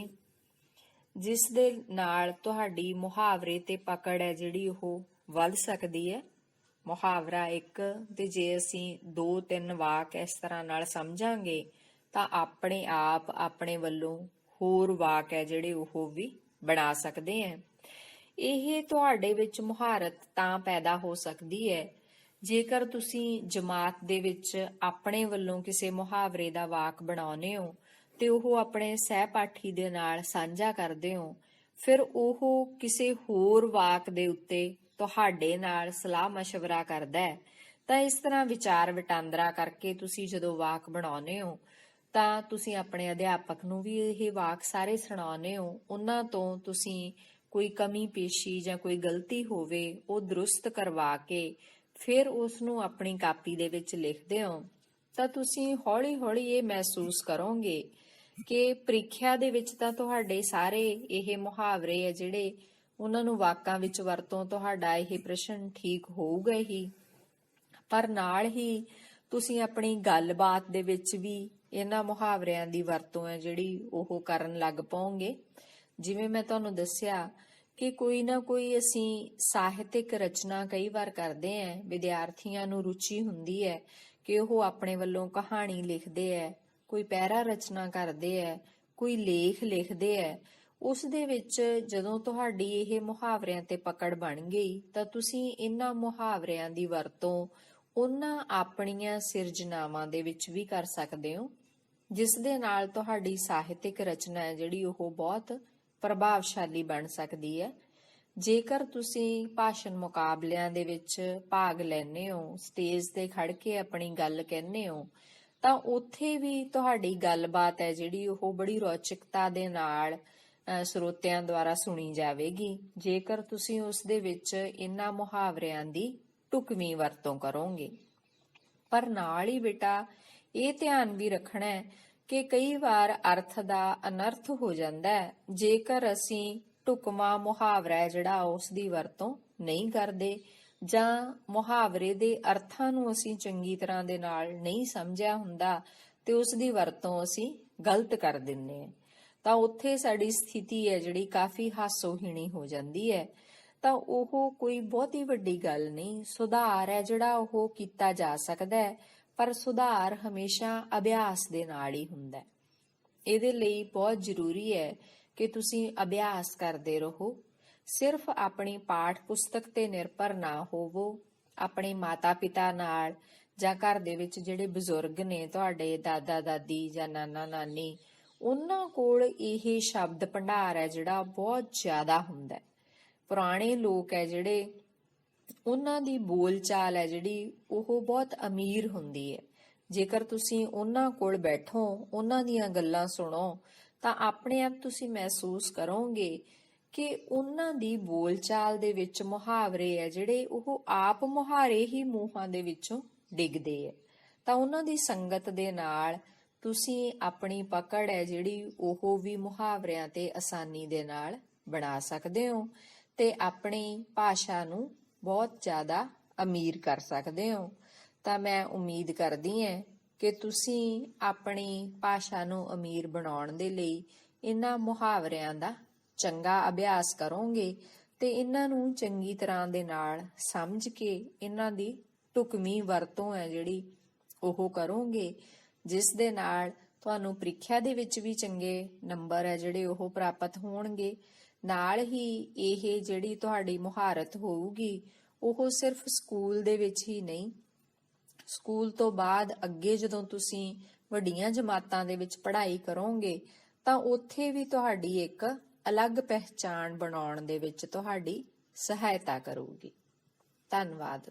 ਜਿਸ ਦੇ ਨਾਲ ਤੁਹਾਡੀ ਮੁਹਾਵਰੇ ਤੇ ਪਕੜ ਹੈ ਜਿਹੜੀ ਉਹ ਵੱਧ ਸਕਦੀ ਹੈ। ਮੁਹਾਵਰਾ 1 ਤੇ ਜੇ ਅਸੀਂ 2-3 ਵਾਕ ਇਸ ਤਰ੍ਹਾਂ ਨਾਲ ਸਮਝਾਂਗੇ ਤਾਂ ਆਪਣੇ ਆਪ ਆਪਣੇ ਵੱਲੋਂ ਹੋਰ ਵਾਕ ਹੈ ਜਿਹੜੇ ਉਹ ਵੀ ਬਣਾ ਸਕਦੇ ਹਾਂ। ਇਹ ਤੁਹਾਡੇ ਵਿੱਚ ਮੁਹਾਰਤ ਤਾਂ ਪੈਦਾ ਹੋ ਸਕਦੀ ਹੈ ਜੇਕਰ ਤੁਸੀਂ ਜਮਾਤ ਦੇ ਵਿੱਚ ਆਪਣੇ ਵੱਲੋਂ ਕਿਸੇ ਮੁਹਾਵਰੇ ਦਾ ਵਾਕ ਬਣਾਉਂਦੇ ਹੋ ਤੇ ਉਹ ਆਪਣੇ ਸਹਿਪਾਠੀ ਦੇ ਨਾਲ ਸਾਂਝਾ ਕਰਦੇ ਹੋ, ਫਿਰ ਉਹ ਕਿਸੇ ਹੋਰ ਵਾਕ ਦੇ ਉੱਤੇ ਤੁਹਾਡੇ ਨਾਲ ਸਲਾਹ ਮਸ਼ਵਰਾ ਕਰਦਾ ਹੈ। ਤਾਂ ਇਸ ਤਰ੍ਹਾਂ ਵਿਚਾਰ ਵਟਾਂਦਰਾ ਕਰਕੇ ਤੁਸੀਂ ਜਦੋਂ ਵਾਕ ਬਣਾਉਂਦੇ ਹੋ ਤਾਂ ਤੁਸੀਂ ਆਪਣੇ ਅਧਿਆਪਕ ਨੂੰ ਵੀ ਇਹ ਵਾਕ ਸਾਰੇ ਸੁਣਾਉਂਦੇ ਹੋ। ਉਹਨਾਂ ਤੋਂ ਤੁਸੀਂ ਕੋਈ ਕਮੀ ਪੇਸ਼ੀ ਜਾਂ ਕੋਈ ਗਲਤੀ ਹੋਵੇ ਉਹ ਦਰੁਸਤ ਕਰਵਾ ਕੇ ਫਿਰ ਉਸ ਨੂੰ ਆਪਣੀ ਕਾਪੀ ਦੇ ਵਿੱਚ ਲਿਖਦੇ ਹੋ। ਤਾਂ ਤੁਸੀਂ ਹੌਲੀ-ਹੌਲੀ ਇਹ ਮਹਿਸੂਸ ਕਰੋਗੇ ਕਿ ਪ੍ਰੀਖਿਆ ਦੇ ਵਿੱਚ ਤਾਂ ਤੁਹਾਡੇ ਸਾਰੇ ਇਹ ਮੁਹਾਵਰੇ ਹੈ ਜਿਹੜੇ ਉਹਨਾਂ ਨੂੰ ਵਾਕਾਂ ਵਿੱਚ ਵਰਤੋਂ ਤੁਹਾਡਾ ਇਹ ਪ੍ਰਸ਼ਨ ਠੀਕ ਹੋਊਗਾ ਹੀ, ਪਰ ਨਾਲ ਹੀ ਤੁਸੀਂ ਆਪਣੀ ਗੱਲਬਾਤ ਦੇ ਵਿੱਚ ਵੀ ਇਹਨਾਂ ਮੁਹਾਵਰਿਆਂ ਦੀ ਵਰਤੋਂ ਹੈ ਜਿਹੜੀ ਉਹ ਕਰਨ ਲੱਗ ਪਾਓਗੇ। ਜਿਵੇਂ ਮੈਂ ਤੁਹਾਨੂੰ ਦੱਸਿਆ ਕਿ ਕੋਈ ਨਾ ਕੋਈ ਅਸੀਂ ਸਾਹਿਤਿਕ ਰਚਨਾ ਕਈ ਵਾਰ ਕਰਦੇ ਹਾਂ। ਵਿਦਿਆਰਥੀਆਂ ਨੂੰ ਰੁਚੀ ਹੁੰਦੀ ਹੈ ਕਿ ਉਹ ਆਪਣੇ ਵੱਲੋਂ ਕਹਾਣੀ ਲਿਖਦੇ ਹੈ, ਕੋਈ ਪੈਰਾ ਰਚਨਾ ਕਰਦੇ ਹੈ, ਕੋਈ ਲੇਖ ਲਿਖਦੇ ਹੈ। ਉਸ ਦੇ ਵਿੱਚ ਜਦੋਂ ਤੁਹਾਡੀ ਇਹ ਮੁਹਾਵਰਿਆਂ ਤੇ ਪਕੜ ਬਣ ਗਈ ਤਾਂ ਤੁਸੀਂ ਇਹਨਾਂ ਮੁਹਾਵਰਿਆਂ ਦੀ ਵਰਤੋਂ ਉਹਨਾਂ ਆਪਣੀਆਂ ਸਿਰਜਣਾਵਾਂ ਦੇ ਵਿੱਚ ਵੀ ਕਰ ਸਕਦੇ ਹੋ, ਜਿਸ ਦੇ ਨਾਲ ਤੁਹਾਡੀ ਸਾਹਿਤਿਕ ਰਚਨਾ ਹੈ ਜਿਹੜੀ ਉਹ ਬਹੁਤ ਪ੍ਰਭਾਵਸ਼ਾਲੀ ਬਣ ਸਕਦੀ ਹੈ। ਜੇਕਰ ਤੁਸੀਂ ਭਾਸ਼ਣ ਮੁਕਾਬਲਿਆਂ ਦੇ ਵਿੱਚ ਭਾਗ ਲੈਂਦੇ ਹੋ, ਸਟੇਜ ਤੇ ਖੜ ਕੇ ਆਪਣੀ ਗੱਲ ਕਹਿੰਦੇ ਹੋ, ਤਾਂ ਉੱਥੇ ਵੀ ਤੁਹਾਡੀ ਗੱਲਬਾਤ ਹੈ ਜਿਹੜੀ ਉਹ ਬੜੀ ਰੌਚਕਤਾ ਦੇ ਨਾਲ ਸਰੋਤਿਆਂ ਦੁਆਰਾ ਸੁਣੀ ਜਾਵੇਗੀ ਜੇਕਰ ਤੁਸੀਂ ਉਸ ਦੇ ਵਿੱਚ ਇਹਨਾਂ ਮੁਹਾਵਰਿਆਂ ਦੀ ਢੁਕਵੀਂ ਵਰਤੋਂ ਕਰੋਗੇ। ਪਰ ਨਾਲ ਹੀ ਬੇਟਾ ਇਹ ਧਿਆਨ ਵੀ ਰੱਖਣਾ ਹੈ ਕਿ ਕਈ ਵਾਰ ਅਰਥ ਦਾ ਅਨਰਥ ਹੋ ਜਾਂਦਾ ਹੈ ਜੇਕਰ ਅਸੀਂ ਢੁਕਵਾਂ ਮੁਹਾਵਰਾ ਹੈ ਜਿਹੜਾ ਉਸ ਦੀ ਵਰਤੋਂ ਨਹੀਂ ਕਰਦੇ ਜਾਂ ਮੁਹਾਵਰੇ ਦੇ ਅਰਥਾਂ ਨੂੰ ਅਸੀਂ ਚੰਗੀ ਤਰ੍ਹਾਂ ਦੇ ਨਾਲ ਨਹੀਂ ਸਮਝਿਆ ਹੁੰਦਾ ਤੇ ਉਸ ਦੀ ਵਰਤੋਂ ਅਸੀਂ ਗਲਤ ਕਰ ਦਿੰਦੇ ਹਾਂ। ਤਾਂ ਉੱਥੇ ਸਾਡੀ ਸਥਿਤੀ ਹੈ ਜਿਹੜੀ ਕਾਫੀ ਹਾਸੋਹੀਣੀ ਹੋ ਜਾਂਦੀ ਹੈ। ਤਾਂ ਉਹ ਕੋਈ ਬਹੁਤੀ ਵੱਡੀ ਗੱਲ ਨਹੀਂ, ਸੁਧਾਰ ਹੈ ਜਿਹੜਾ ਉਹ ਕੀਤਾ ਜਾ ਸਕਦਾ ਹੈ, ਪਰ ਸੁਧਾਰ ਹਮੇਸ਼ਾ ਅਭਿਆਸ ਦੇ ਨਾਲ ਹੀ ਹੁੰਦਾ ਹੈ। ਇਹਦੇ ਲਈ ਬਹੁਤ ਜ਼ਰੂਰੀ ਹੈ ਕਿ ਤੁਸੀਂ ਅਭਿਆਸ ਕਰਦੇ ਰਹੋ। ਸਿਰਫ ਆਪਣੀ ਪਾਠ ਪੁਸਤਕ ਤੇ ਨਿਰਭਰ ਨਾ ਹੋਵੋ। ਆਪਣੇ ਮਾਤਾ ਪਿਤਾ ਨਾਲ ਜਾਂ ਘਰ ਦੇ ਵਿੱਚ ਜਿਹੜੇ ਬਜ਼ੁਰਗ ਨੇ ਤੁਹਾਡੇ ਦਾਦਾ ਦਾਦੀ ਜਾਂ ਨਾਨਾ ਨਾਨੀ, ਉਹਨਾਂ ਕੋਲ ਇਹ ਸ਼ਬਦ ਭੰਡਾਰ ਹੈ ਜਿਹੜਾ ਬਹੁਤ ਜ਼ਿਆਦਾ ਹੁੰਦਾ ਹੈ। ਪੁਰਾਣੇ ਲੋਕ ਹੈ ਜਿਹੜੇ ਉਹਨਾਂ ਦੀ ਬੋਲਚਾਲ ਹੈ ਜਿਹੜੀ ਉਹ ਬਹੁਤ ਅਮੀਰ ਹੁੰਦੀ ਹੈ। ਜੇਕਰ ਤੁਸੀਂ ਉਹਨਾਂ ਕੋਲ ਬੈਠੋ, ਉਹਨਾਂ ਦੀਆਂ ਗੱਲਾਂ ਸੁਣੋ, ਤਾਂ ਆਪਣੇ ਆਪ ਤੁਸੀਂ ਮਹਿਸੂਸ ਕਰੋਗੇ ਕਿ ਉਹਨਾਂ ਦੀ ਬੋਲਚਾਲ ਦੇ ਵਿੱਚ ਮੁਹਾਵਰੇ ਹੈ ਜਿਹੜੇ ਉਹ ਆਪ ਮੁਹਾਰੇ ਹੀ ਮੂੰਹਾਂ ਦੇ ਵਿੱਚੋਂ ਡਿੱਗਦੇ ਹੈ। ਤਾਂ ਉਹਨਾਂ ਦੀ ਸੰਗਤ ਦੇ ਨਾਲ ਤੁਸੀਂ ਆਪਣੀ ਪਕੜ ਹੈ ਜਿਹੜੀ ਉਹ ਵੀ ਮੁਹਾਵਰਿਆਂ ਤੇ ਆਸਾਨੀ ਦੇ ਨਾਲ ਬਣਾ ਸਕਦੇ ਹੋ ਤੇ ਆਪਣੀ ਭਾਸ਼ਾ ਨੂੰ ਬਹੁਤ ਜ਼ਿਆਦਾ ਅਮੀਰ ਕਰ ਸਕਦੇ ਹੋ। ਤਾਂ ਮੈਂ ਉਮੀਦ ਕਰਦੀ ਹਾਂ ਕਿ ਤੁਸੀਂ ਆਪਣੀ ਭਾਸ਼ਾ ਨੂੰ ਅਮੀਰ ਬਣਾਉਣ ਦੇ ਲਈ ਇਹਨਾਂ ਮੁਹਾਵਰਿਆਂ ਦਾ ਚੰਗਾ ਅਭਿਆਸ ਕਰੋਗੇ ਤੇ ਇਹਨਾਂ ਨੂੰ ਚੰਗੀ ਤਰ੍ਹਾਂ ਦੇ ਨਾਲ ਸਮਝ ਕੇ ਇਹਨਾਂ ਦੀ ਢੁਕਵੀਂ ਵਰਤੋਂ ਹੈ ਜਿਹੜੀ ਉਹ ਕਰੋਗੇ, ਜਿਸ ਦੇ ਨਾਲ ਤੁਹਾਨੂੰ ਪ੍ਰੀਖਿਆ ਦੇ ਵਿੱਚ ਵੀ ਚੰਗੇ ਨੰਬਰ ਹੈ ਜਿਹੜੇ ਉਹ ਪ੍ਰਾਪਤ ਹੋਣਗੇ। ਨਾਲ ਹੀ ਇਹ ਜਿਹੜੀ ਤੁਹਾਡੀ ਮੁਹਾਰਤ ਹੋਊਗੀ ਉਹ ਸਿਰਫ ਸਕੂਲ ਦੇ ਵਿੱਚ ਹੀ ਨਹੀਂ, ਸਕੂਲ ਤੋਂ ਬਾਅਦ ਅੱਗੇ ਜਦੋਂ ਤੁਸੀਂ ਵੱਡੀਆਂ ਜਮਾਤਾਂ ਦੇ ਵਿੱਚ ਪੜ੍ਹਾਈ ਕਰੋਗੇ ਤਾਂ ਉੱਥੇ ਵੀ ਤੁਹਾਡੀ ਇੱਕ ਅਲੱਗ ਪਹਿਚਾਣ ਬਣਾਉਣ ਦੇ ਵਿੱਚ ਤੁਹਾਡੀ ਸਹਾਇਤਾ ਕਰੂਗੀ। ਧੰਨਵਾਦ।